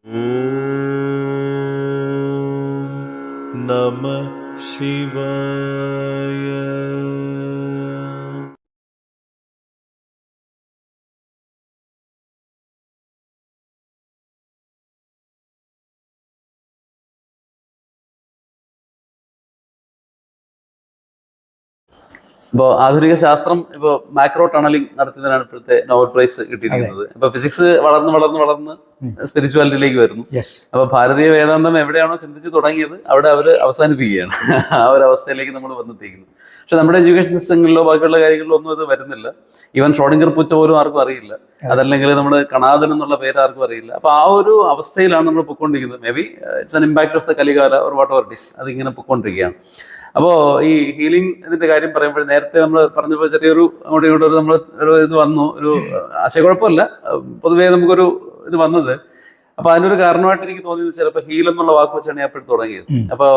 നമ ശിവായ. ഇപ്പോൾ ആധുനിക ശാസ്ത്രം ഇപ്പോൾ മാക്രോ ടണലിംഗ് നടത്തുന്നതിനാണ് ഇപ്പോഴത്തെ നോബൽ പ്രൈസ് കിട്ടിയിരിക്കുന്നത്. ഇപ്പൊ ഫിസിക്സ് വളർന്ന് വളർന്ന് വളർന്ന് സ്പിരിച്വാലിറ്റിയിലേക്ക് വരുന്നു. അപ്പൊ ഭാരതീയ വേദാന്തം എവിടെയാണോ ചിന്തിച്ച് തുടങ്ങിയത് അവിടെ അവർ അവസാനിപ്പിക്കുകയാണ്. ആ ഒരു അവസ്ഥയിലേക്ക് നമ്മൾ വന്നെത്തിക്കുന്നു. പക്ഷെ നമ്മുടെ എഡ്യൂക്കേഷൻ സിസ്റ്റങ്ങളിലോ ബാക്കിയുള്ള കാര്യങ്ങളിലോ ഒന്നും ഇത് വരുന്നില്ല. ഈവൻ ഷ്രോഡിംഗർ പൂച്ച പോലും ആർക്കും അറിയില്ല, അതല്ലെങ്കിൽ നമ്മൾ കണാദൻ എന്നുള്ള പേര് ആർക്കും അറിയില്ല. അപ്പൊ ആ ഒരു അവസ്ഥയിലാണ് നമ്മൾ പൊയ്ക്കൊണ്ടിരിക്കുന്നത്. May be it's an impact of the Kalikala or whatever it is, അതിങ്ങനെ പൊയ്ക്കൊണ്ടിരിക്കുകയാണ്. അപ്പോൾ ഈ ഹീലിംഗ് ഇതിന്റെ കാര്യം പറയുമ്പോൾ നേരത്തെ നമ്മൾ പറഞ്ഞപ്പോൾ ചെറിയൊരു അങ്ങോട്ടും ഇങ്ങോട്ടും നമ്മൾ ഒരു ഇത് വന്നു, ഒരു ആശയക്കുഴപ്പമില്ല, പൊതുവേ നമുക്കൊരു ഇത് വന്നത്. അപ്പൊ അതിനൊരു കാരണമായിട്ട് എനിക്ക് തോന്നിയത് ചിലപ്പോൾ ഹീൽ എന്നുള്ള വാക്ക് വെച്ചാണ് ഞാൻ എപ്പോഴും തുടങ്ങിയത്. അപ്പോൾ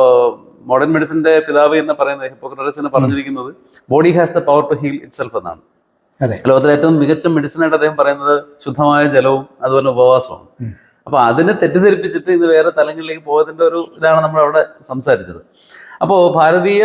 മോഡേൺ മെഡിസിന്റെ പിതാവ് എന്ന് പറയുന്നത് ഹിപ്പോക്രട്ടസ് എന്ന് പറഞ്ഞിരിക്കുന്നത് body has the power to heal itself എന്നാണ്. ലോകത്തിലെ ഏറ്റവും മികച്ച മെഡിസിനായിട്ട് അദ്ദേഹം പറയുന്നത് ശുദ്ധമായ ജലവും അതുപോലെ ഉപവാസവും. അപ്പൊ അതിനെ തെറ്റിദ്ധരിപ്പിച്ചിട്ട് ഇത് വേറെ തലങ്ങളിലേക്ക് പോയതിന്റെ ഒരു ഇതാണ് നമ്മൾ അവിടെ സംസാരിച്ചത്. അപ്പോൾ ഭാരതീയ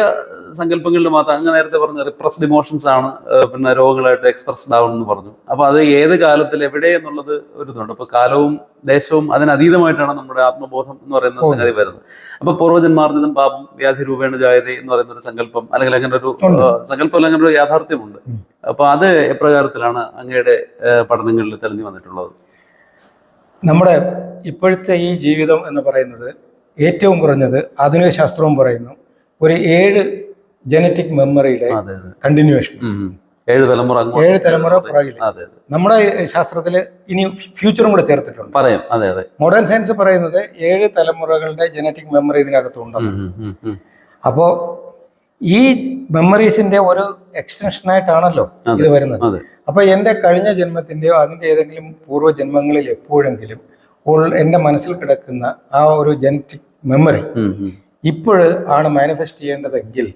സങ്കല്പങ്ങളിൽ മാത്രം അങ്ങ് നേരത്തെ പറഞ്ഞ റിപ്രസ്ഡ് ഇമോഷൻസ് ആണ് പിന്നെ രോഗങ്ങളായിട്ട് എക്സ്പ്രസ്ഡ് ആവണമെന്ന് പറഞ്ഞു. അപ്പോൾ അത് ഏത് കാലത്തിൽ എവിടെ എന്നുള്ളത് ഒരു ഇതുണ്ട്. അപ്പോൾ കാലവും ദേശവും അതിനതീതമായിട്ടാണ് നമ്മുടെ ആത്മബോധം എന്ന് പറയുന്ന സംഗതി വരുന്നത്. അപ്പൊ പൂർവ്വജന്മാർജിതം പാപം വ്യാധി രൂപേണ ജായതേ എന്ന് പറയുന്ന ഒരു സങ്കല്പം, അല്ലെങ്കിൽ അങ്ങനെ ഒരു സങ്കല്പം, അല്ലെങ്കിൽ ഒരു യാഥാർത്ഥ്യമുണ്ട്. അപ്പൊ അത് എപ്രകാരത്തിലാണ് അങ്ങയുടെ പഠനങ്ങളിൽ തെളിഞ്ഞു വന്നിട്ടുള്ളത്? നമ്മുടെ ഇപ്പോഴത്തെ ഈ ജീവിതം എന്ന് പറയുന്നത് ഏറ്റവും കുറഞ്ഞത് ആധുനിക ശാസ്ത്രവും പറയുന്നു ഒരു 7 ജനറ്റിക് മെമ്മറിയുടെ കണ്ടിന്യൂവേഷൻ, 7 തലമുറ പുറകിൽ. നമ്മുടെ ശാസ്ത്രത്തിൽ ഇനി ഫ്യൂച്ചറും കൂടെ ചേർത്തിട്ടുണ്ട് പറയും. മോഡേൺ സയൻസ് പറയുന്നത് 7 തലമുറകളുടെ ജനറ്റിക് മെമ്മറി ഇതിനകത്തുണ്ടെന്ന്. അപ്പോൾ ഈ മെമ്മറീസിന്റെ ഒരു എക്സ്റ്റൻഷനായിട്ടാണല്ലോ ഇത് വരുന്നത്. അപ്പൊ എൻ്റെ കഴിഞ്ഞ ജന്മത്തിന്റെയോ അതിൻ്റെ ഏതെങ്കിലും പൂർവ്വജന്മങ്ങളിൽ എപ്പോഴെങ്കിലും എൻ്റെ മനസ്സിൽ കിടക്കുന്ന ആ ഒരു ജനറ്റിക് മെമ്മറി ഇപ്പോൾ ആണ് മാനിഫെസ്റ്റ് ചെയ്യേണ്ടതെങ്കിൽ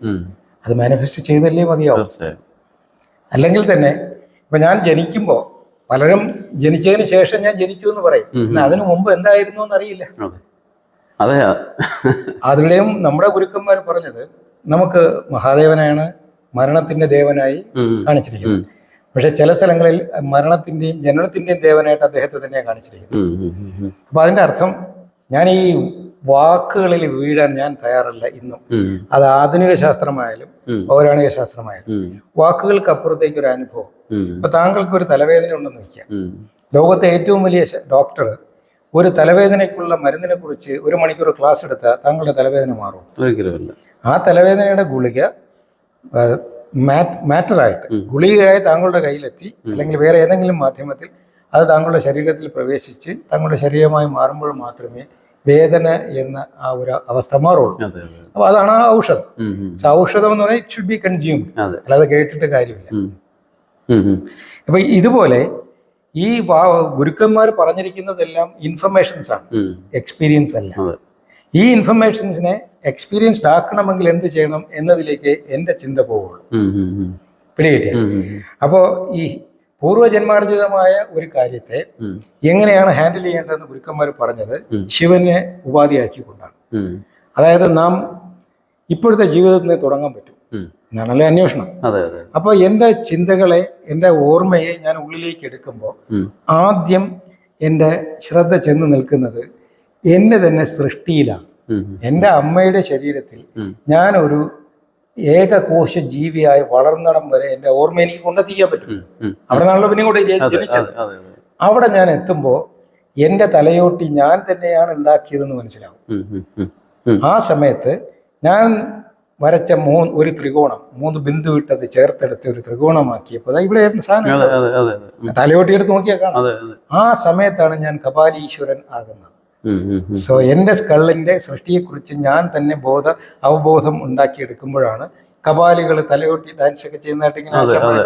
അത് മാനിഫെസ്റ്റ് ചെയ്തല്ലേ മതിയാവും. അല്ലെങ്കിൽ തന്നെ ഇപ്പൊ ഞാൻ ജനിക്കുമ്പോൾ പലരും ജനിച്ചതിന് ശേഷം ഞാൻ ജനിച്ചു എന്ന് പറയും, അതിനു മുമ്പ് എന്തായിരുന്നു എന്നറിയില്ല. അതിലൂടെയും നമ്മുടെ ഗുരുക്കന്മാർ പറഞ്ഞത് നമുക്ക് മഹാദേവനാണ് മരണത്തിന്റെ ദേവനായി കാണിച്ചിരിക്കുന്നത്. പക്ഷെ ചില സ്ഥലങ്ങളിൽ മരണത്തിന്റെയും ജനനത്തിന്റെയും ദേവനായിട്ട് അദ്ദേഹത്തെ തന്നെയാണ് കാണിച്ചിരിക്കുന്നത്. അപ്പൊ അതിന്റെ അർത്ഥം ഞാൻ ഈ വാക്കുകളിൽ വീഴാൻ ഞാൻ തയ്യാറല്ല ഇന്നും. അത് ആധുനിക ശാസ്ത്രമായാലും പൗരാണിക ശാസ്ത്രമായാലും വാക്കുകൾക്ക് അപ്പുറത്തേക്ക് ഒരു അനുഭവം. ഇപ്പൊ താങ്കൾക്ക് ഒരു തലവേദന ഉണ്ടെന്ന് വയ്ക്കുക, ലോകത്തെ ഏറ്റവും വലിയ ഡോക്ടർ ഒരു തലവേദനയ്ക്കുള്ള മരുന്നിനെ കുറിച്ച് 1 മണിക്കൂർ ക്ലാസ് എടുത്താൽ താങ്കളുടെ തലവേദന മാറും? ആ തലവേദനയുടെ ഗുളിക മാറ്ററായിട്ട് ഗുളികയായി താങ്കളുടെ കയ്യിലെത്തി അല്ലെങ്കിൽ വേറെ ഏതെങ്കിലും മാധ്യമത്തിൽ അത് താങ്കളുടെ ശരീരത്തിൽ പ്രവേശിച്ച് താങ്കളുടെ ശരീരമായി മാറുമ്പോൾ മാത്രമേ വേദന എന്ന ആ ഒരു അവസ്ഥ മാറുള്ളൂ. അപ്പൊ അതാണ് ആ ഔഷധം. ഔഷധം എന്ന് പറഞ്ഞാൽ ഇറ്റ് ഷുഡ് ബി കൺസ്യൂംഡ്, അല്ലാതെ കേട്ടിട്ട് കാര്യമില്ല. അപ്പൊ ഇതുപോലെ ഈ ഗുരുക്കന്മാർ പറഞ്ഞിരിക്കുന്നതെല്ലാം ഇൻഫർമേഷൻസ് ആണ്, എക്സ്പീരിയൻസ് അല്ല. ഈ ഇൻഫർമേഷൻസിനെ എക്സ്പീരിയൻസ്ഡ് ആക്കണമെങ്കിൽ എന്ത് ചെയ്യണം എന്നതിലേക്ക് എൻ്റെ ചിന്ത പോവുള്ളൂ. പിടികിട്ടിയ അപ്പോൾ ഈ പൂർവ്വജന്മാർജിതമായ ഒരു കാര്യത്തെ എങ്ങനെയാണ് ഹാൻഡിൽ ചെയ്യേണ്ടതെന്ന് ഗുരുക്കന്മാർ പറഞ്ഞത് ശിവനെ ഉപാധിയാക്കിക്കൊണ്ടാണ്. അതായത് നാം ഇപ്പോഴത്തെ ജീവിതത്തിന് തുടങ്ങാൻ പറ്റും എന്നാണല്ലേ അന്വേഷണം. അപ്പോൾ എൻ്റെ ചിന്തകളെ, എൻ്റെ ഓർമ്മയെ ഞാൻ ഉള്ളിലേക്ക് എടുക്കുമ്പോൾ ആദ്യം എൻ്റെ ശ്രദ്ധ ചെന്ന് നിൽക്കുന്നത് എൻ്റെ തന്നെ സൃഷ്ടിയിലാണ്. എൻ്റെ അമ്മയുടെ ശരീരത്തിൽ ഞാൻ ഒരു ഏകകോശ ജീവിയായി വളർന്നിടം വരെ എൻ്റെ ഓർമ്മ എനിക്ക് കൊണ്ടെത്തിക്കാൻ പറ്റും. അവിടെ നിന്നാണല്ലോ പിന്നെ കൂടെ ജനിച്ചത്. അവിടെ ഞാൻ എത്തുമ്പോൾ എൻ്റെ തലയോട്ടി ഞാൻ തന്നെയാണ് ഉണ്ടാക്കിയതെന്ന് മനസ്സിലാവും. ആ സമയത്ത് ഞാൻ വരച്ച ഒരു ത്രികോണം 3 ബിന്ദു ഇട്ടത് ചേർത്തെടുത്ത് ഒരു ത്രികോണമാക്കിയപ്പോൾ ഇവിടെ സാധനം തലയോട്ടി എടുത്ത് നോക്കിയാൽ കാണാം. ആ സമയത്താണ് ഞാൻ കപാലീശ്വരൻ ആകുന്നത്. സോ എൻ്റെ സ്കള്ളിന്റെ സൃഷ്ടിയെക്കുറിച്ച് ഞാൻ തന്നെ അവബോധം ഉണ്ടാക്കിയെടുക്കുമ്പോഴാണ് കപാലികൾ തലയോട്ടി ഡാൻസ് ഒക്കെ ചെയ്യുന്നതായിട്ട് ഇങ്ങനെ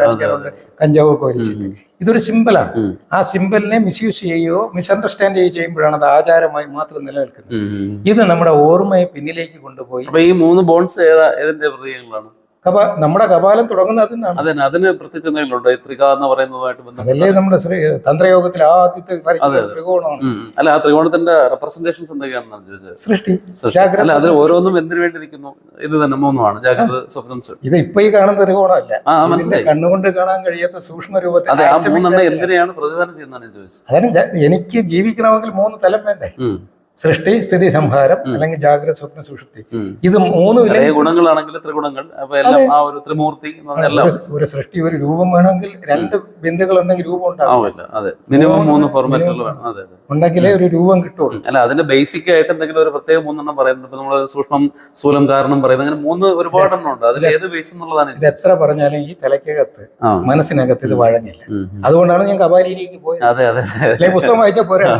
കാണിക്കാറുണ്ട്, കഞ്ചാവൊക്കെ വലിച്ചിട്ട്. ഇതൊരു സിമ്പിളാണ്. ആ സിമ്പിളിനെ മിസ്യൂസ് ചെയ്യുകയോ മിസ്അണ്ടർസ്റ്റാൻഡ് ചെയ്യുമ്പോഴാണ് അത് ആചാരമായി മാത്രം നിലനിൽക്കുന്നത്. ഇത് നമ്മുടെ ഓർമ്മയെ പിന്നിലേക്ക് കൊണ്ടുപോയി. ഈ 3 ബോൺസ് ഏതിന്റെ പ്രതീകങ്ങളാണ്? നമ്മുടെ കപാലം തുടങ്ങുന്നത് അതിൽ നിന്നാണ്. അതെ, അതിന് പ്രത്യേകിച്ച് എന്തെങ്കിലും ഉണ്ടോ? ഈ ത്രിക എന്ന് പറയുന്നതുമായിട്ട് ബന്ധപ്പെട്ട്? അതല്ലേ നമ്മുടെ തന്ത്രയോഗത്തിൽ ആദ്യത്തെ ത്രികോണമാണ്. അല്ല, ആ ത്രികോണത്തിന്റെ റെപ്രസെന്റേഷൻസ് എന്തൊക്കെയാണെന്നാണ് ചോദിച്ചത്. സൃഷ്ടി. അല്ല, അതിൽ ഓരോന്നും എന്തിനു വേണ്ടി നിൽക്കുന്നു? ഇത് തന്നെ മൂന്നുമാണ്: ജാഗ്രത, സ്വപ്നം, ഇത് ഇപ്പൊ ഈ കാണുന്ന ത്രികോണമല്ല, മനസ്സിലായി. കണ്ണുകൊണ്ട് കാണാൻ കഴിയാത്ത സൂക്ഷ്മ രൂപത്തിൽ. അതെ, ആ മൂന്നെണ്ണം എന്തിനെയാണ് പ്രതിദാനം ചെയ്യുന്നതാണ് ചോദിച്ചത്. അതാണ് എനിക്ക് ജീവിക്കണമെങ്കിൽ 3 തലം വേണ്ടേ? സൃഷ്ടി, സ്ഥിതി, സംഹാരം, അല്ലെങ്കിൽ ജാഗ്രത, സ്വപ്ന, സുഷുപ്തി. ഇത് 3 ഗുണങ്ങളാണെങ്കിൽ ത്രിഗുണങ്ങൾ, അപ്പൊ എല്ലാം ആ ഒരു ത്രിമൂർത്തി. ഒരു സൃഷ്ടി, ഒരു രൂപം വേണമെങ്കിൽ 2 ബിന്ദുകൾ ഉണ്ടെങ്കിൽ രൂപം ഉണ്ടാവില്ല. അതെ, മിനിമം 3 ഫോർമാറ്റുകൾ വേണം. അതെ, ഉണ്ടെങ്കിലേ ഒരു രൂപം കിട്ടുള്ളൂ. അല്ല, അതിന്റെ ബേസിക് ആയിട്ട് എന്തെങ്കിലും ഒരു പ്രത്യേക 3 പറയുന്നത്. ഇപ്പൊ നമ്മള് സൂക്ഷ്മം, സ്ഥൂലം, കാരണം പറയുന്നത്, അങ്ങനെ 3 ഒരുപാടെണ്ണം ഉണ്ട്. അതിൽ ഏത് ബേസ് എന്നുള്ളതാണ്. ഇത് എത്ര പറഞ്ഞാലും ഈ തലയ്ക്കകത്ത്, മനസ്സിനകത്ത് ഇത് വഴങ്ങില്ല. അതുകൊണ്ടാണ് ഞാൻ കപാലിയിലേക്ക് പോയത്. അതെ അതെ, പുസ്തകം വായിച്ചാൽ പോരാ.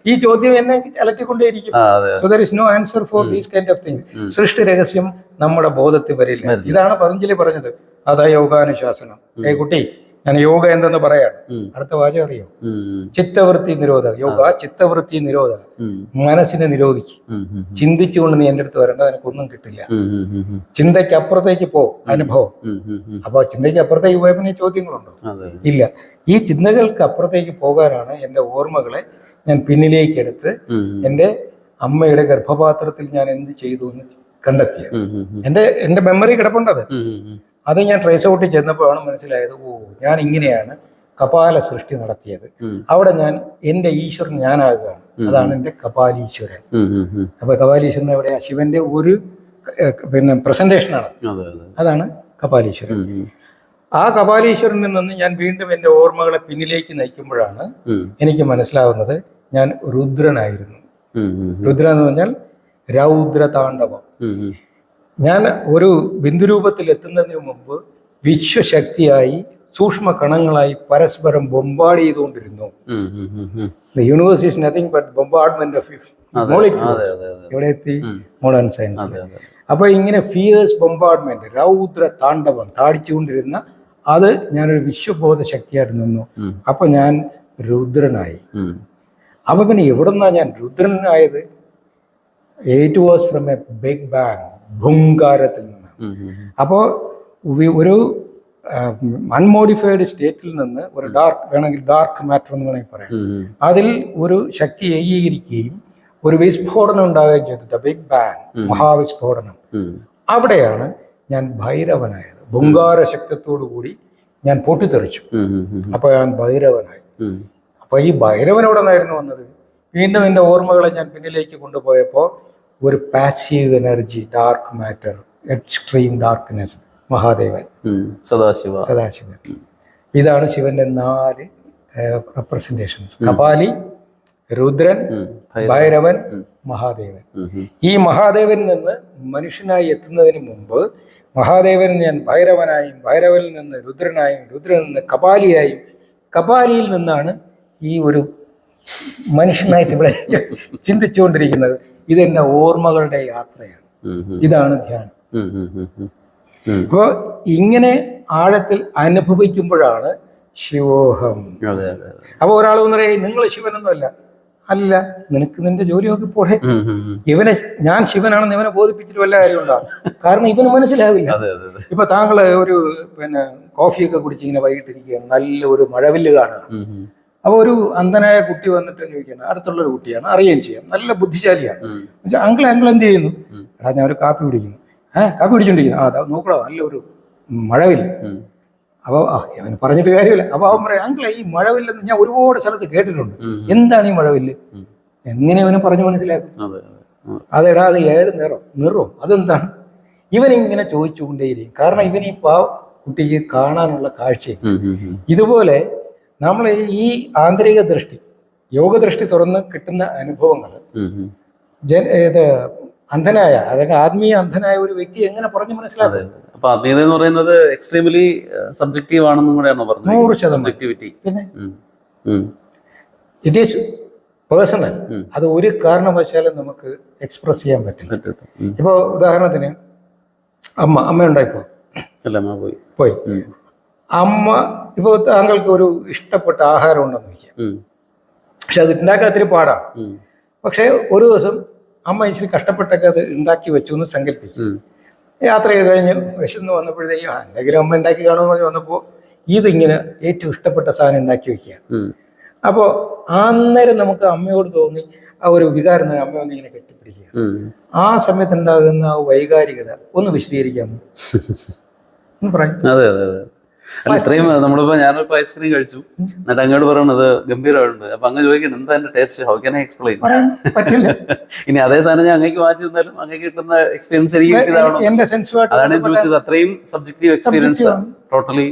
ഈ ചോദ്യം എന്നെ അലട്ടിക്കൊണ്ടേയിരിക്കും. So there is no answer for these kind of things. സൃഷ്ടി രഹസ്യം നമ്മുടെ ബോധത്തിൽ വരില്ല. ഇതാണ് പതഞ്ജലി പറഞ്ഞത്, അതാ യോഗാനുശാസനം. കുട്ടി, ഞാൻ യോഗ എന്തെന്ന് പറയാണ്. അടുത്ത വാചകം അറിയോ? ചിത്തവൃത്തി നിരോധ യോഗ. ചിത്തവൃത്തി നിരോധ, മനസ്സിനെ നിരോധിക്കും. ചിന്തിച്ചുകൊണ്ട് നീ എന്റെ അടുത്ത് വരേണ്ട, നിനക്കൊന്നും കിട്ടില്ല. ചിന്തയ്ക്ക് അപ്പുറത്തേക്ക് പോ, അനുഭവം. അപ്പൊ ചിന്തയ്ക്ക് അപ്പുറത്തേക്ക് പോയപ്പോ ചോദ്യങ്ങളുണ്ടോ? ഇല്ല. ഈ ചിന്തകൾക്ക് അപ്പുറത്തേക്ക് പോകാനാണ് എന്റെ ഓർമ്മകളെ ഞാൻ പിന്നിലേക്ക് എടുത്ത് എൻ്റെ അമ്മയുടെ ഗർഭപാത്രത്തിൽ ഞാൻ എന്ത് ചെയ്തു എന്ന് കണ്ടെത്തിയത്. എന്റെ മെമ്മറി കിടപ്പുണ്ടത്. അത് ഞാൻ ട്രേസ് ഔട്ടിൽ ചെന്നപ്പോഴാണ് മനസ്സിലായത്, ഞാൻ ഇങ്ങനെയാണ് കപാല സൃഷ്ടി നടത്തിയത്. അവിടെ ഞാൻ എന്റെ ഈശ്വരൻ ഞാനാകുകയാണ്. അതാണ് എന്റെ കപാലീശ്വരൻ. അപ്പൊ കപാലീശ്വരൻ എവിടെയാ? ശിവന്റെ ഒരു പ്രസന്റേഷനാണ്. അതാണ് കപാലീശ്വരൻ. ആ കപാലീശ്വരനിൽ നിന്ന് ഞാൻ വീണ്ടും എൻ്റെ ഓർമ്മകളെ പിന്നിലേക്ക് നയിക്കുമ്പോഴാണ് എനിക്ക് മനസ്സിലാവുന്നത് ഞാൻ രുദ്രനായിരുന്നു. രുദ്ര എന്ന് പറഞ്ഞാൽ രൗദ്ര താണ്ഡവം. ഞാൻ ഒരു ബിന്ദുരൂപത്തിൽ എത്തുന്നതിന് മുമ്പ് വിശ്വശക്തിയായി സൂക്ഷ്മ കണങ്ങളായി പരസ്പരം ബൊമ്പാഡ് ചെയ്തുകൊണ്ടിരുന്നു. The universe is nothing but bombardment of molecules. ഇവിടെ എത്തി മോഡേൺ സയൻസ്. അപ്പൊ ഇങ്ങനെ ഫിയേഴ്സ് ബൊമ്പാർഡ്മെന്റ്, രൗദ്ര താണ്ഡവം താടിച്ചുകൊണ്ടിരുന്ന അത് ഞാനൊരു വിശ്വബോധ ശക്തിയായിട്ട് നിന്നു. അപ്പൊ ഞാൻ രുദ്രനായി. അപ്പൊ പിന്നെ എവിടുന്നാ ഞാൻ രുദ്രനായത്? It was from a big bang, ഭൂങ്കാരത്തിൽ നിന്നാണ്. അപ്പോ ഒരു അൺമോഡിഫൈഡ് സ്റ്റേറ്റിൽ നിന്ന് ഒരു വേണമെങ്കിൽ ഡാർക്ക് മാറ്റർ എന്ന് വേണമെങ്കിൽ പറയാം, അതിൽ ഒരു ശക്തി ഏകീകരിക്കുകയും ഒരു വിസ്ഫോടനം ഉണ്ടാകുകയും ചെയ്തു. ദ ബിഗ് ബാങ്, മഹാവിസ്ഫോടനം. അവിടെയാണ് ഞാൻ ഭൈരവനായത്. ഭൂങ്കാര ശക്തത്തോടു കൂടി ഞാൻ പൊട്ടിത്തെറിച്ചു. അപ്പൊ ഞാൻ ഭൈരവനായി. അപ്പൊ ഈ ഭൈരവൻ എവിടെ നിന്നായിരുന്നു വന്നത്? വീണ്ടും എൻ്റെ ഓർമ്മകളെ ഞാൻ പിന്നിലേക്ക് കൊണ്ടുപോയപ്പോൾ ഒരു passive energy, dark matter, extreme darkness, Mahadevan, Sadasivan. ഇതാണ് ശിവന്റെ 4 റെപ്രസെന്റേഷൻസ്: കപാലി, രുദ്രൻ, ഭൈരവൻ, മഹാദേവൻ. ഈ മഹാദേവനിൽ നിന്ന് മനുഷ്യനായി എത്തുന്നതിന് മുമ്പ് മഹാദേവനിൽ ഞാൻ ഭൈരവനായും, ഭൈരവനിൽ നിന്ന് രുദ്രനായും, രുദ്രനിൽ നിന്ന് കപാലിയായും, കപാലിയിൽ നിന്നാണ് ഈ ഒരു മനുഷ്യനായിട്ട് ഇവിടെ ചിന്തിച്ചുകൊണ്ടിരിക്കുന്നത്. ഇതെന്റെ ഓർമ്മകളുടെ യാത്രയാണ്. ഇതാണ് ധ്യാനം. അപ്പോൾ ഇങ്ങനെ ആഴത്തിൽ അനുഭവിക്കുമ്പോഴാണ് ശിവോഹം. അപ്പൊ ഒരാൾ പറയും, നിങ്ങൾ ശിവനൊന്നുമല്ല. അല്ല, നിനക്ക് നിന്റെ ജോലിയൊക്കെ പോടെ. ഞാൻ ശിവനാണെന്ന് ഇവനെ ബോധിപ്പിച്ചിട്ട് വല്ല കാര്യമുണ്ടോ? കാരണം ഇവന് മനസ്സിലാവില്ല. ഇപ്പൊ താങ്കള് ഒരു കോഫിയൊക്കെ കുടിച്ച് ഇങ്ങനെ വൈകിട്ടിരിക്കുകയാണ്, നല്ല ഒരു മഴവില്ല് കാണുക. അപ്പൊ ഒരു അന്ധനായ കുട്ടി വന്നിട്ട് ചോദിക്കണം, അടുത്തുള്ളൊരു കുട്ടിയാണ്, അറിയുകയും ചെയ്യാം, നല്ല ബുദ്ധിശാലിയാണ്. അങ്കിൾ എന്ത് ചെയ്യുന്നു? എടാ, ഞാൻ ഒരു കാപ്പി കുടിക്കുന്നു. കാപ്പി കുടിച്ചോണ്ടിരിക്കുന്നു. അതാ നോക്കടാ, നല്ലൊരു മഴവില്ല്. അപ്പൊ അവന് പറഞ്ഞിട്ട് കാര്യമില്ല. അപ്പൊ അവൻ പറയാം, അങ്കിളെ ഈ മഴവില്ലെന്ന് ഞാൻ ഒരുപാട് സ്ഥലത്ത് കേട്ടിട്ടുണ്ട്, എന്താണ് ഈ മഴവില്ല്? എങ്ങനെ അവന് പറഞ്ഞു മനസ്സിലാക്കും? അതെടാ, അത് 7 നിറം അതെന്താണ്? ഇവനിങ്ങനെ ചോദിച്ചുകൊണ്ടേയിരിക്കും. കാരണം ഇവൻ ഈ കുട്ടിക്ക് കാണാനുള്ള കാഴ്ചയും. ഇതുപോലെ നമ്മൾ ഈ ആന്തരിക ദൃഷ്ടി, യോഗദൃഷ്ടി തുറന്ന് കിട്ടുന്ന അനുഭവങ്ങൾ അന്ധനായ, അല്ലെങ്കിൽ ആത്മീയ അന്ധനായ ഒരു വ്യക്തി എങ്ങനെ പറഞ്ഞു മനസ്സിലാക്കും? അപ്പൊ ആത്മീയത എന്ന് പറയുന്നത് എക്സ്ട്രീംലി സബ്ജക്റ്റീവ് ആണെന്നും കൂടെയാണോ പറഞ്ഞത്? 100%. പിന്നെ ഇറ്റ് ഈസ് പേഴ്സണൽ. അത് ഒരു കാരണവശാലും നമുക്ക് എക്സ്പ്രസ് ചെയ്യാൻ പറ്റില്ല. ഇപ്പൊ ഉദാഹരണത്തിന് അമ്മ ഉണ്ടായിപ്പോ പോയി. അമ്മ ഇപ്പൊ താങ്കൾക്ക് ഒരു ഇഷ്ടപ്പെട്ട ആഹാരം ഉണ്ടെന്ന് വയ്ക്കാം, പക്ഷെ അത് ഉണ്ടാക്കാൻ ഒത്തിരി പാടാണ്. പക്ഷെ ഒരു ദിവസം അമ്മ ഇച്ചിരി കഷ്ടപ്പെട്ടൊക്കെ അത് ഉണ്ടാക്കി വെച്ചു എന്ന് സങ്കല്പിച്ചു. യാത്ര ചെയ്ത് കഴിഞ്ഞ് വിശന്ന് വന്നപ്പോഴത്തേക്കും എന്തെങ്കിലും അമ്മ ഉണ്ടാക്കി കാണുമെന്ന് പറഞ്ഞ് വന്നപ്പോൾ ഇതിങ്ങനെ ഏറ്റവും ഇഷ്ടപ്പെട്ട സാധനം ഉണ്ടാക്കി വെക്കുകയാണ്. അപ്പോൾ അന്നേരം നമുക്ക് അമ്മയോട് തോന്നി ആ ഒരു വികാരം അമ്മ ഒന്ന് ഇങ്ങനെ കെട്ടിപ്പിടിക്കുക. ആ സമയത്ത് ഉണ്ടാകുന്ന ആ വൈകാരികത ഒന്ന് വിശദീകരിക്കാമോ? പറയാം. അതെ അതെ അതെ. അല്ല ഇത്രയും നമ്മളിപ്പോ ഞാനിപ്പോ ഐസ്ക്രീം കഴിച്ചു, എന്നിട്ട് അങ്ങോട്ട് പറയണത് ഗംഭീരമായിട്ടുണ്ട്. അപ്പൊ അങ്ങ് ചോദിക്കണം എന്താ എന്റെ taste, how can I explain? പറ്റില്ല. ഇനി അതേ സാധനം ഞാൻ അങ്ങേക്ക് വാങ്ങിച്ചു തന്നാലും അങ്ങേക്ക് കിട്ടുന്ന എക്സ്പീരിയൻസ് എനിക്ക് അതാണ് ഞാൻ ചോദിച്ചത്. അത്രയും സബ്ജക്റ്റീവ് എക്സ്പീരിയൻസ്, ടോട്ടലി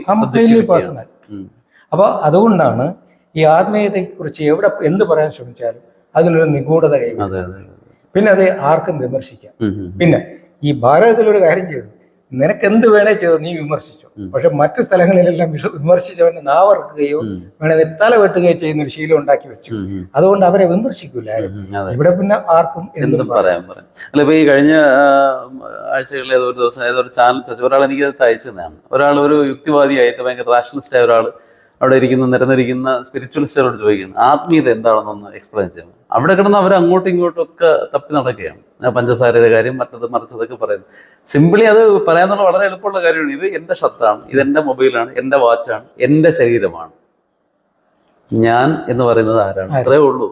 പേഴ്സണൽ. അപ്പൊ അതുകൊണ്ടാണ് ഈ ആത്മീയതയെ കുറിച്ച് എവിടെ എന്ത് പറയാൻ ശ്രമിച്ചാലും അതിനൊരു നിഗൂഢത കൈവരും. പിന്നെ അത് ആർക്കും വിമർശിക്കാം. പിന്നെ ഈ ഭാരതത്തിലൊരു കാര്യം ചെയ്തു, നിനക്ക് എന്ത് വേണേ ചെയ്തു, നീ വിമർശിച്ചു. പക്ഷെ മറ്റു സ്ഥലങ്ങളിലെല്ലാം വിമർശിച്ചവന്റെ നാവർക്കുകയോ വേണേ തല വെട്ടുകയോ ചെയ്യുന്ന ഒരു ശീലം ഉണ്ടാക്കി വെച്ചു. അതുകൊണ്ട് അവരെ വിമർശിക്കൂല ആരും. ഇവിടെ പിന്നെ ആർക്കും എന്തും പറയാം. അല്ല ഇപ്പൊ ഈ കഴിഞ്ഞ ആഴ്ചകളിൽ ഏതോ ഒരു ദിവസം ഏതോ ഒരു ചാനൽ ഒരാൾ എനിക്ക് അയച്ചു തന്നെയാണ്. ഒരാൾ ഒരു യുക്തിവാദിയായിട്ട് ഭയങ്കര റാഷണലിസ്റ്റ് ആയ ഒരാൾ അവിടെ നിരന്നിരിക്കുന്ന സ്പിരിച്വലിസ്റ്റുകളോട് ചോദിക്കുകയാണ് ആത്മീയത എന്താണെന്നൊന്ന് എക്സ്പ്ലെയിൻ ചെയ്യണം. അവിടെ കിടന്ന് അവർ അങ്ങോട്ടും ഇങ്ങോട്ടും ഒക്കെ തപ്പി നടക്കുകയാണ്. പഞ്ചസാരയുടെ കാര്യം മറ്റത് മറിച്ചതൊക്കെ പറയുന്നു. സിംപിളി അത് പറയാന്നുള്ള വളരെ എളുപ്പമുള്ള കാര്യമാണ്. ഇത് എൻ്റെ ഷർട്ടാണ്, ഇത് എൻ്റെ മൊബൈലാണ്, എൻ്റെ വാച്ചാണ്, എൻ്റെ ശരീരമാണ്. ഞാൻ എന്ന് പറയുന്നത് ആരാണ്? അത്രേ ഉള്ളൂ.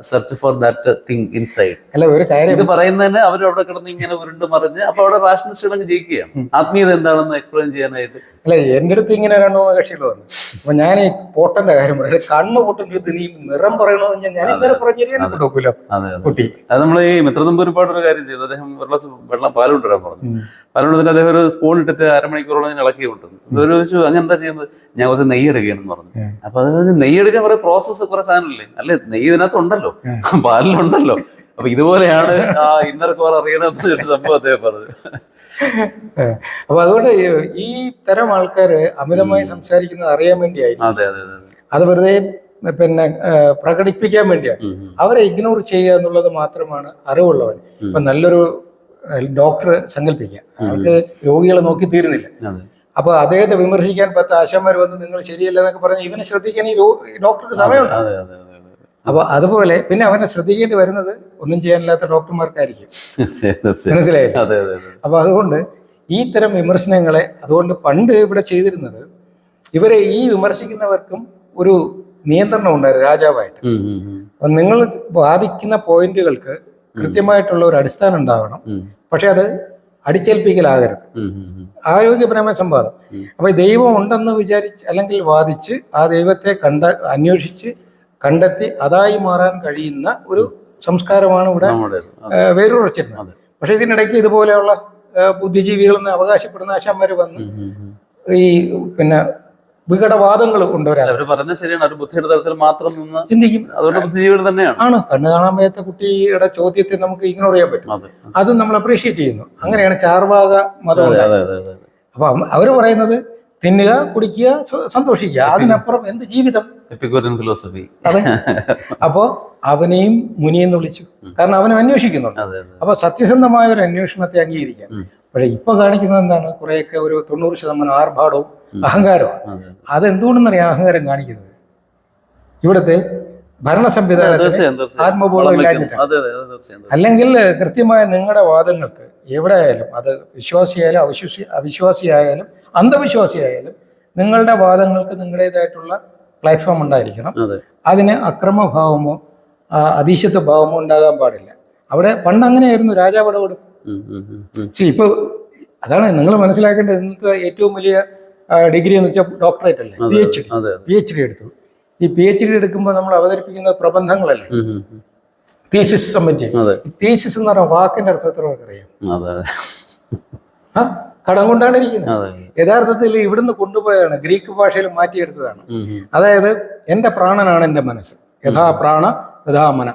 Search for that thing inside. അല്ല ഒരു കാര്യം ഇത് പറയുന്നതന്നെ അവരവിടെ കിടന്ന് ഇങ്ങനെ ഉരുണ്ട് മറിഞ്ഞ് അപ്പൊ അവിടെ റാഷണലിസ്റ്റുകൾ ജയിക്കുകയാണ്. ആത്മീയത എന്താണെന്ന് എക്സ്പ്ലെയിൻ ചെയ്യാനായിട്ട്. അല്ല എന്റെ അടുത്ത് ഇങ്ങനെ രണ്ടോ കക്ഷികൾ വന്നു. അപ്പൊ ഞാൻ ഈ പൊട്ടന്റെ കാര്യം പറയാം. കണ്ണ് പൊട്ടന്റെ നീ നിറം പറയണമെന്ന് ഞാൻ ഇന്നലെ പറഞ്ഞില്ല കുട്ടി. അത് നമ്മൾ ഈ മിത്രതമ്പ് ഒരുപാടൊരു കാര്യം ചെയ്തു. അദ്ദേഹം വെള്ളം പാലുകൊണ്ടുവരാൻ പറഞ്ഞു. പാലുകൊണ്ടതിന് അദ്ദേഹം ഒരു സ്പൂൺ ഇട്ടിട്ട് അരമണിക്കൂറോളം ഞാൻ ഇളക്കി കൊണ്ടുവന്നു. ഒരു ചോദിച്ചു അങ്ങനെ എന്താ ചെയ്യുന്നത്? ഞാൻ കുറച്ച് നെയ്യ് എടുക്കുകയാണെന്ന് പറഞ്ഞു. അപ്പൊ അത് നെയ്യ് എടുക്കാൻ കുറെ പ്രോസസ്സ് കുറെ സാധനമില്ലേ? അല്ലെ നെയ്യ് ഇതിനകത്തുണ്ടല്ലോ, പാലിലുണ്ടല്ലോ. അപ്പൊ ഇതുപോലെയാണ് ആ ഇന്നർ കോർ അറിയണമെന്നൊരു സംഭവം അദ്ദേഹം പറഞ്ഞു. അപ്പൊ അതുകൊണ്ട് ഈ തരം ആൾക്കാര് അമിതമായി സംസാരിക്കുന്നത് അറിയാൻ വേണ്ടിയായിരിക്കും. അത് വെറുതെ പിന്നെ പ്രകടിപ്പിക്കാൻ വേണ്ടിയാണ്. അവരെ ഇഗ്നോർ ചെയ്യുക എന്നുള്ളത് മാത്രമാണ് അറിവുള്ളവൻ. ഇപ്പൊ നല്ലൊരു ഡോക്ടർ സങ്കല്പിക്കുക, അവർക്ക് രോഗികളെ നോക്കി തീരുന്നില്ല. അപ്പൊ അദ്ദേഹത്തെ വിമർശിക്കാൻ 10 ആശാന്മാർ വന്ന് നിങ്ങൾ ശരിയല്ല എന്നൊക്കെ പറഞ്ഞാൽ ഇവനെ ശ്രദ്ധിക്കാൻ ഈ ഡോക്ടർക്ക് സമയമുണ്ട്. അപ്പൊ അതുപോലെ പിന്നെ അവനെ ശ്രദ്ധിക്കേണ്ടി വരുന്നത് ഒന്നും ചെയ്യാനില്ലാത്ത ഡോക്ടർമാർക്കായിരിക്കും. മനസ്സിലായില്ലേ? അപ്പൊ അതുകൊണ്ട് ഈ തരം വിമർശനങ്ങളെ അതുകൊണ്ട് പണ്ട് ഇവിടെ ചെയ്തിരുന്നത് ഇവരെ ഈ വിമർശിക്കുന്നവർക്കും ഒരു നിയന്ത്രണം ഉണ്ടായിരുന്നു രാജാവായിട്ട്. അപ്പൊ നിങ്ങൾ വാദിക്കുന്ന പോയിന്റുകൾക്ക് കൃത്യമായിട്ടുള്ള ഒരു അടിസ്ഥാനം ഉണ്ടാവണം. പക്ഷെ അത് അടിച്ചേൽപ്പിക്കലാകരുത്. ആരോഗ്യപരമായ സംവാദം. അപ്പൊ ദൈവം ഉണ്ടെന്ന് വിചാരിച്ച് അല്ലെങ്കിൽ വാദിച്ച് ആ ദൈവത്തെ അന്വേഷിച്ച് കണ്ടെത്തി അതായി മാറാൻ കഴിയുന്ന ഒരു സംസ്കാരമാണ് ഇവിടെ വേരുറച്ചിരുന്നത്. പക്ഷെ ഇതിനിടയ്ക്ക് ഇതുപോലെയുള്ള ബുദ്ധിജീവികളെന്ന് അവകാശപ്പെടുന്ന ആശാന്മാര് വന്ന് ഈ പിന്നെ വികടവാദങ്ങൾ കൊണ്ടുവരാൻ പറയുന്നത് ശരിയാണ്. ഒരു ബുദ്ധിയുടെ തലത്തിൽ മാത്രം നിന്ന് ചിന്തിക്കും. അതുകൊണ്ട് ബുദ്ധിജീവികൾ തന്നെയാണ്. കണ്ണു കാണാൻ വയ്യാത്ത കുട്ടിയുടെ ചോദ്യത്തെ നമുക്ക് ഇഗ്നോർ ചെയ്യാൻ പറ്റും. അതും നമ്മൾ അപ്രീഷിയേറ്റ് ചെയ്യുന്നു. അങ്ങനെയാണ് ചാർവാക മതം. അപ്പൊ അവര് പറയുന്നത് തിന്നുക, കുടിക്കുക, സന്തോഷിക്കുക, അതിനപ്പുറം എന്ത് ജീവിതം? ഫിലോസഫി. അതെ. അപ്പോ അവനെയും മുനിയെന്ന് വിളിച്ചു. കാരണം അവനും അന്വേഷിക്കുന്നുണ്ട്. അപ്പൊ സത്യസന്ധമായ ഒരു അന്വേഷണത്തെ അംഗീകരിക്കാം. പക്ഷെ ഇപ്പൊ കാണിക്കുന്നത് എന്താണ്? കുറെയൊക്കെ ഒരു 90% ആർഭാടവും അഹങ്കാരമാണ്. അതെന്തുകൊണ്ടെന്നറിയാം അഹങ്കാരം കാണിക്കുന്നത്? ഇവിടുത്തെ ഭരണ സംവിധാനത്തിന് ആത്മബോധം ഇല്ലാഞ്ഞിട്ടാണ്. അല്ലെങ്കിൽ കൃത്യമായ നിങ്ങളുടെ വാദങ്ങൾക്ക് എവിടെ ആയാലും, അത് വിശ്വാസിയായാലും അവിശ്വാസിയായാലും അന്ധവിശ്വാസിയായാലും, നിങ്ങളുടെ വാദങ്ങൾക്ക് നിങ്ങളുടേതായിട്ടുള്ള പ്ലാറ്റ്ഫോം ഉണ്ടായിരിക്കണം. അതിന് അക്രമഭാവമോ അതീശത്വ ഭാവമോ ഉണ്ടാകാൻ പാടില്ല. അവിടെ പണ്ട് അങ്ങനെയായിരുന്നു. രാജാവ് ഇടപെടും. ഇപ്പൊ അതാണ് നിങ്ങൾ മനസ്സിലാക്കേണ്ടത്. ഇന്നത്തെ ഏറ്റവും വലിയ ഡിഗ്രി എന്ന് വെച്ചാൽ ഡോക്ടറേറ്റ് അല്ലേ, PhD എടുത്തു. ഈ PhD എടുക്കുമ്പോൾ നമ്മൾ അവതരിപ്പിക്കുന്ന പ്രബന്ധങ്ങളല്ലേ, തീസിസ് സബ്മിറ്റ് ചെയ്യും. തീസിസ് എന്ന് പറഞ്ഞ വാക്കിന്റെ അർത്ഥത്തിലൊക്കെ അറിയാം. കടം കൊണ്ടാണ് ഇരിക്കുന്നത്. യഥാർത്ഥത്തിൽ ഇവിടുന്ന് കൊണ്ടുപോയാണ്, ഗ്രീക്ക് ഭാഷയിൽ മാറ്റിയെടുത്തതാണ്. അതായത് എന്റെ പ്രാണനാണ് എന്റെ മനസ്സ്. യഥാ പ്രാണ യഥാ മന.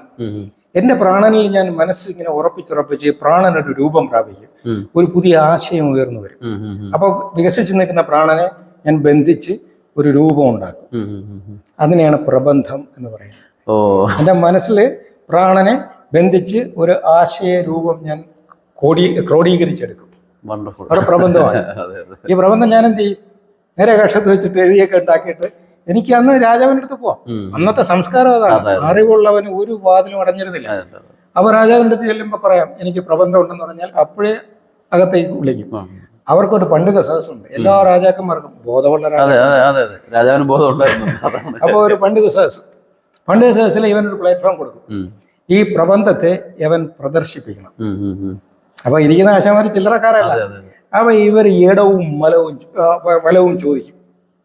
എന്റെ പ്രാണനിൽ ഞാൻ മനസ്സ് ഇങ്ങനെ ഉറപ്പിച്ചുറപ്പിച്ച് പ്രാണനൊരു രൂപം പ്രാപിക്കും. ഒരു പുതിയ ആശയം ഉയർന്നു വരും. അപ്പൊ വികസിച്ച് നിൽക്കുന്ന പ്രാണനെ ഞാൻ ബന്ധിച്ച് ഒരു രൂപം ഉണ്ടാക്കും. അതിനെയാണ് പ്രബന്ധം എന്ന് പറയുന്നത്. എന്റെ മനസ്സിൽ പ്രാണനെ ബന്ധിച്ച് ഒരു ആശയ രൂപം ഞാൻ ക്രോഡീകരിച്ചെടുക്കും. അവിടെ പ്രബന്ധമാണ്. ഈ പ്രബന്ധം ഞാൻ എന്ത് ചെയ്യും? നേരെ കക്ഷത്ത് വെച്ചിട്ട് എഴുതിയൊക്കെ ഉണ്ടാക്കിയിട്ട് എനിക്ക് അന്ന് രാജാവിൻ്റെ അടുത്ത് പോവാം. അന്നത്തെ സംസ്കാരം അതാണ്. അറിവുള്ളവന് ഒരു വാതിലും അടഞ്ഞിരുന്നില്ല. അപ്പൊ രാജാവിൻ്റെ അടുത്ത് ചെല്ലുമ്പോൾ പറയാം എനിക്ക് പ്രബന്ധം ഉണ്ടെന്ന് പറഞ്ഞാൽ അപ്പോഴേ അകത്തേക്ക് വിളിക്കും. അവർക്കൊരു പണ്ഡിത സദസ്സുണ്ട്. എല്ലാ രാജാക്കന്മാർക്കും ബോധമുള്ള രാജാവിന് ബോധം ഉണ്ടായിരുന്നു. അപ്പോൾ ഒരു പണ്ഡിത സദസ്സിൽ ഇവനൊരു പ്ലാറ്റ്ഫോം കൊടുക്കും. ഈ പ്രബന്ധത്തെ ഇവൻ പ്രദർശിപ്പിക്കണം. അപ്പൊ ഇരിക്കുന്ന ആശാമാര് ചില്ലറക്കാരല്ല. അപ്പൊ ഇവർ ഇടവും വലവും ചോദിക്കും,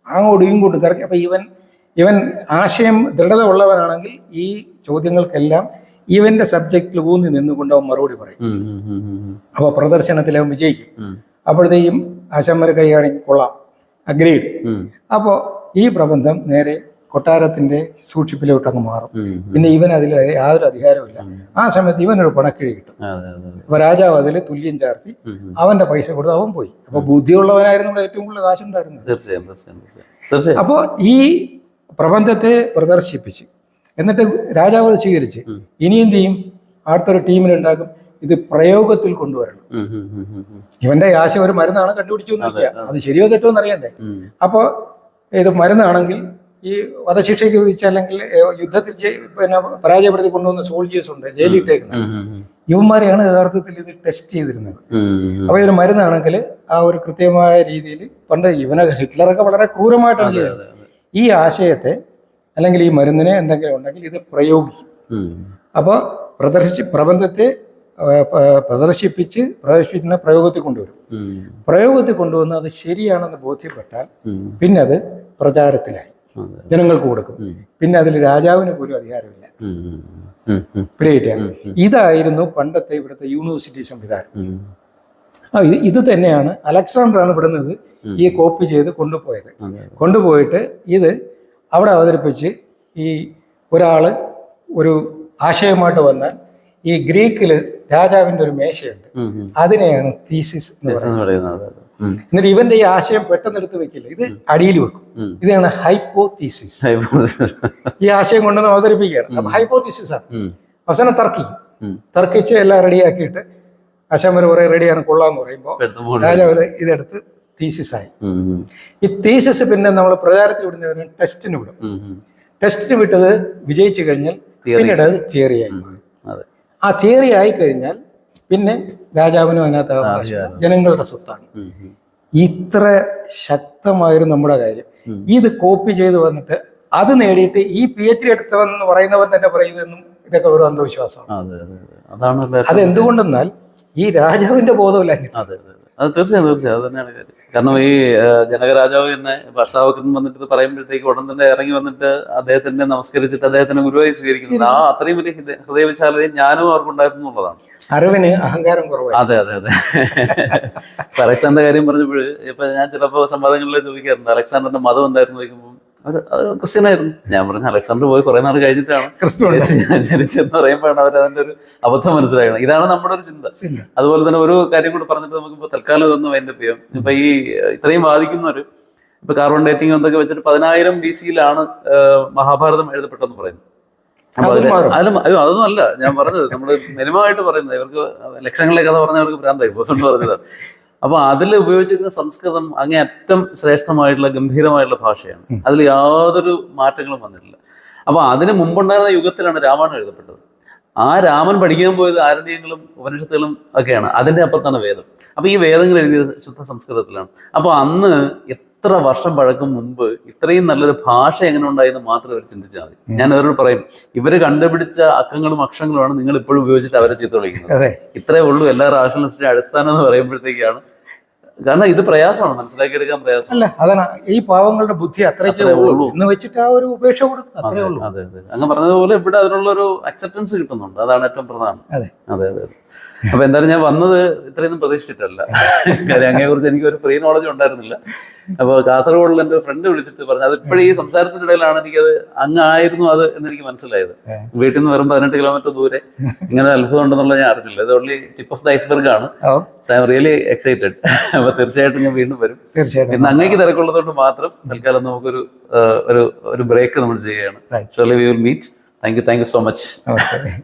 അങ്ങോട്ടും ഇങ്ങോട്ടും തിരക്കി. അപ്പൊ ഇവൻ ആശയം ദൃഢത ഉള്ളവനാണെങ്കിൽ ഈ ചോദ്യങ്ങൾക്കെല്ലാം ഇവന്റെ സബ്ജക്റ്റിൽ ഊന്നി നിന്നുകൊണ്ട് അവൻ മറുപടി പറയും. അപ്പൊ പ്രദർശനത്തിൽ അവൻ വിജയിക്കും. അപ്പോഴത്തേക്കും ആശാന്മാരെ കൈകാണി കൊള്ളാം, അഗ്രീഡ്. അപ്പോൾ ഈ പ്രബന്ധം നേരെ കൊട്ടാരത്തിന്റെ സൂക്ഷിപ്പിലോട്ട് അങ്ങ് മാറും. പിന്നെ ഇവൻ അതിൽ യാതൊരു അധികാരമില്ല. ആ സമയത്ത് ഇവനൊരു പണക്കിഴി കിട്ടും. അപ്പൊ രാജാവ് അതിൽ തുല്യം ചാർത്തി അവന്റെ പൈസ കൊടുത്ത് അവൻ പോയി. അപ്പൊ ബുദ്ധിയുള്ളവനായിരുന്നു ഇവിടെ ഏറ്റവും കൂടുതൽ കാശുണ്ടായിരുന്നത്. അപ്പോൾ ഈ പ്രബന്ധത്തെ പ്രദർശിപ്പിച്ച് എന്നിട്ട് രാജാവ് അത് സ്വീകരിച്ച് ഇനി എന്ത് ചെയ്യും? അടുത്തൊരു ടീമിനുണ്ടാക്കും, ഇത് പ്രയോഗത്തിൽ കൊണ്ടുവരണം. ഇവന്റെ ആശ ഒരു മരുന്നാണ് കണ്ടുപിടിച്ചു നോക്കിയ, അത് ശരിയോ തെറ്റോ എന്നറിയണ്ടേ. അപ്പൊ ഇത് മരുന്നാണെങ്കിൽ ഈ വധശിക്ഷയ്ക്ക് വിധിച്ച അല്ലെങ്കിൽ യുദ്ധത്തിൽ പിന്നെ പരാജയപ്പെടുത്തി കൊണ്ടുവന്ന സോൾജിയേഴ്സ് ഉണ്ട് ജയിലിട്ടേക്കുന്നത്, ഇവന്മാരെയാണ് യഥാർത്ഥത്തിൽ ഇത് ടെസ്റ്റ് ചെയ്തിരുന്നത്. അപ്പൊ ഇതൊരു മരുന്നാണെങ്കിൽ ആ ഒരു കൃത്യമായ രീതിയിൽ പണ്ട് ഹിറ്റ്ലറൊക്കെ വളരെ ക്രൂരമായിട്ടാണ് ചെയ്യുന്നത്. ഈ ആശയത്തെ അല്ലെങ്കിൽ ഈ മരുന്നിനെ എന്തെങ്കിലും ഉണ്ടെങ്കിൽ ഇത് പ്രയോഗിക്കും. അപ്പോൾ പ്രബന്ധത്തെ പ്രദർശിപ്പിച്ച് പ്രയോഗത്തിൽ കൊണ്ടുവരും. പ്രയോഗത്തിൽ കൊണ്ടുവന്ന് അത് ശരിയാണെന്ന് ബോധ്യപ്പെട്ടാൽ പിന്നെ അത് പ്രചാരത്തിലായി, ജനങ്ങൾക്ക് കൊടുക്കും. പിന്നെ അതിൽ രാജാവിന് പോലും അധികാരമില്ല. പിടികിട്ടിയാണ്. ഇതായിരുന്നു പണ്ടത്തെ ഇവിടുത്തെ യൂണിവേഴ്സിറ്റി സംവിധാനം. ഇത് തന്നെയാണ് അലക്സാണ്ടറാണ് ഇവിടുന്നത് ഈ കോപ്പി ചെയ്ത് കൊണ്ടുപോയിട്ട് ഇത് അവിടെ അവതരിപ്പിച്ച് ഈ ഒരാള് ഒരു ആശയമായിട്ട് വന്നാൽ ഈ ഗ്രീക്കില് രാജാവിന്റെ ഒരു മേശയുണ്ട്, അതിനെയാണ് തീസിസ് എന്ന് പറയുന്നത്. എന്നിട്ട് ഇവന്റെ ഈ ആശയം പെട്ടെന്ന് എടുത്ത് വെക്കില്ല, ഇത് അടിയിൽ വെക്കും. ഇതാണ് ഹൈപ്പോതീസിസ്. ഈ ആശയം കൊണ്ടുവന്ന് അവതരിപ്പിക്കുകയാണ്. അപ്പൊ ഹൈപ്പോതീസിസ് ആണ്. അവസാനം തർക്കിച്ച് എല്ലാം റെഡിയാക്കിയിട്ട് ആശാന്മാർ കുറെ റെഡിയാണ് കൊള്ളാന്ന് പറയുമ്പോൾ രാജാവ് ഇതെടുത്ത് തീസിസായി. ഈ തീസിസ് പിന്നെ നമ്മൾ പ്രചാരത്തിൽ വിടുന്നവരെ ടെസ്റ്റിന് വിടും. ടെസ്റ്റിന് വിട്ടത് വിജയിച്ചു കഴിഞ്ഞാൽ പിന്നീട് അത് തിയറിയായി മാറും. ആ തിയറി ആയി കഴിഞ്ഞാൽ പിന്നെ രാജാവിനും അതിനകത്ത് അവകാശം ജനങ്ങളുടെ സ്വത്താണ്. ഇത്ര ശക്തമായിരുന്നു നമ്മുടെ കാര്യം. ഇത് കോപ്പി ചെയ്ത് വന്നിട്ട് അത് നേടിയിട്ട് ഈ PhD എടുത്തവെന്ന് പറയുന്നവൻ തന്നെ പറയുന്നതെന്നും ഇതൊക്കെ ഒരു അന്ധവിശ്വാസമാണ്. അതെന്തുകൊണ്ടെന്നാൽ ഈ രാജാവിന്റെ ബോധമില്ല. അത് തീർച്ചയായും അത് തന്നെയാണ് കാര്യം. കാരണം ഈ ജനകരാജാവ് തന്നെ അഷ്ടാവക്രൻ വന്നിട്ട് പറയുമ്പോഴത്തേക്ക് ഉടൻ തന്നെ ഇറങ്ങി വന്നിട്ട് അദ്ദേഹത്തിനെ നമസ്കരിച്ചിട്ട് അദ്ദേഹത്തിനെ ഗുരുവായി സ്വീകരിക്കുന്നത് ആ അത്രയും വലിയ ഹൃദയവിശാലതയും ജ്ഞാനവും അവർക്കുണ്ടായിരുന്നു എന്നുള്ളതാണ്. അറിവിന് അഹങ്കാരം കുറവാണ്. അതെ. അലക്സാണ്ടർ കാര്യം പറഞ്ഞപ്പോൾ ഇപ്പൊ ഞാൻ ചിലപ്പോൾ സംവാദങ്ങളിൽ ചോദിക്കാറുണ്ട്, അലക്സാണ്ടറിന്റെ മതം എന്തായിരുന്നു ചോദിക്കുമ്പോൾ അത് ക്രിസ്ത്യൻ ആയിരുന്നു. ഞാൻ പറഞ്ഞു അലക്സാണ്ടർ പോയി കുറെ നാൾ കഴിഞ്ഞിട്ടാണ് ജനിച്ചെന്ന് പറയുമ്പോഴാണ് അവർ അതിന്റെ ഒരു അബദ്ധം മനസ്സിലാക്കണം. ഇതാണ് നമ്മുടെ ഒരു ചിന്ത. അതുപോലെ തന്നെ ഒരു കാര്യം കൂടെ പറഞ്ഞിട്ട് നമുക്കിപ്പോ തൽക്കാലം ഇതൊന്നും അതിന്റെ ചെയ്യാം. ഇപ്പൊ ഈ ഇത്രയും വാദിക്കുന്നവര് ഇപ്പൊ കാർബൺ ഡേറ്റിംഗ് എന്തൊക്കെ വെച്ചിട്ട് 1000 BC മഹാഭാരതം എഴുതപ്പെട്ടെന്ന് പറയുന്നു. അതൊന്നും അല്ല ഞാൻ പറഞ്ഞത്, നമ്മള് മിനിമമായിട്ട് പറയുന്നത്. ഇവർക്ക് ലക്ഷങ്ങളിലെ കഥ പറഞ്ഞ അവർക്ക് ഭ്രാന്തായി പോസുകൊണ്ട് പറഞ്ഞതാണ്. അപ്പൊ അതിൽ ഉപയോഗിച്ചിരുന്ന സംസ്കൃതം അങ്ങേയറ്റം ശ്രേഷ്ഠമായിട്ടുള്ള ഗംഭീരമായിട്ടുള്ള ഭാഷയാണ്. അതിൽ യാതൊരു മാറ്റങ്ങളും വന്നിട്ടില്ല. അപ്പൊ അതിന് മുമ്പുണ്ടായിരുന്ന യുഗത്തിലാണ് രാമായണം എഴുതപ്പെട്ടത്. ആ രാമൻ പഠിക്കാൻ പോയത് ആരണ്യങ്ങളും ഉപനിഷത്തുകളും ഒക്കെയാണ്. അതിന്റെ അപ്പുറത്താണ് വേദം. അപ്പൊ ഈ വേദങ്ങൾ എഴുതിയത് ശുദ്ധ സംസ്കൃതത്തിലാണ്. അപ്പൊ അന്ന് എത്ര വർഷം പഴക്കം മുമ്പ് ഇത്രയും നല്ലൊരു ഭാഷ എങ്ങനെ ഉണ്ടായെന്ന് മാത്രം അവർ ചിന്തിച്ചാൽ മതി. ഞാൻ അവരോട് പറയും, ഇവര് കണ്ടുപിടിച്ച അക്കങ്ങളും അക്ഷരങ്ങളുമാണ് നിങ്ങൾ ഇപ്പോഴും ഉപയോഗിച്ചിട്ട് അവരെ ചീത്ത വിളിക്കുന്നത്. ഇത്രേ ഉള്ളൂ എല്ലാ റാഷണലിസ്റ്റിന്റെ അടിസ്ഥാനം എന്ന് പറയുമ്പോഴത്തേക്കാണ്. കാരണം ഇത് പ്രയാസമാണ്, മനസ്സിലാക്കിയെടുക്കാൻ പ്രയാസമല്ല. അതാണ് ഈ പാവങ്ങളുടെ ബുദ്ധി അത്രയ്ക്കേ ഉള്ളൂ എന്ന് വെച്ചിട്ട് ആ ഒരു ഉപേക്ഷ കൊടുക്കും. അത്രേ ഉള്ളൂ. അതെ. അങ്ങ് പറഞ്ഞതുപോലെ ഇവിടെ അതിനുള്ളൊരു അക്സെപ്റ്റൻസ് കിട്ടുന്നുണ്ട്. അതാണ് ഏറ്റവും പ്രധാനം. അതെ. അപ്പൊ എന്തായാലും ഞാൻ വന്നത് ഇത്രയൊന്നും പ്രതീക്ഷിച്ചിട്ടല്ല. കാര്യം അങ്ങയെ കുറിച്ച് എനിക്ക് ഒരു പ്രീ നോളജ് ഉണ്ടായിരുന്നില്ല. അപ്പൊ കാസർഗോഡിൽ എൻ്റെ ഒരു ഫ്രണ്ട് വിളിച്ചിട്ട് പറഞ്ഞു, അത് ഇപ്പോഴും ഈ സംസാരത്തിന്റെ ഇടയിലാണ് എനിക്കത് അങ്ങായിരുന്നു അത് എന്നെനിക്ക് മനസ്സിലായത്. വീട്ടിൽ നിന്ന് വെറും 18 കിലോമീറ്റർ ദൂരെ ഇങ്ങനെ അത്ഭുതം ഉണ്ടെന്നുള്ള ഞാൻ അറിഞ്ഞില്ല. ഇത് only tip of the iceberg ആണ്. So I am really excited. അപ്പൊ തീർച്ചയായിട്ടും ഞാൻ വീണ്ടും വരും. ഇന്ന് അങ്ങേക്ക് തിരക്കുള്ളതുകൊണ്ട് മാത്രം തൽക്കാലം നമുക്കൊരു ഒരു ബ്രേക്ക് നമ്മൾ ചെയ്യുകയാണ്. Surely we will meet. Thank you so much. നമസ്കാരം.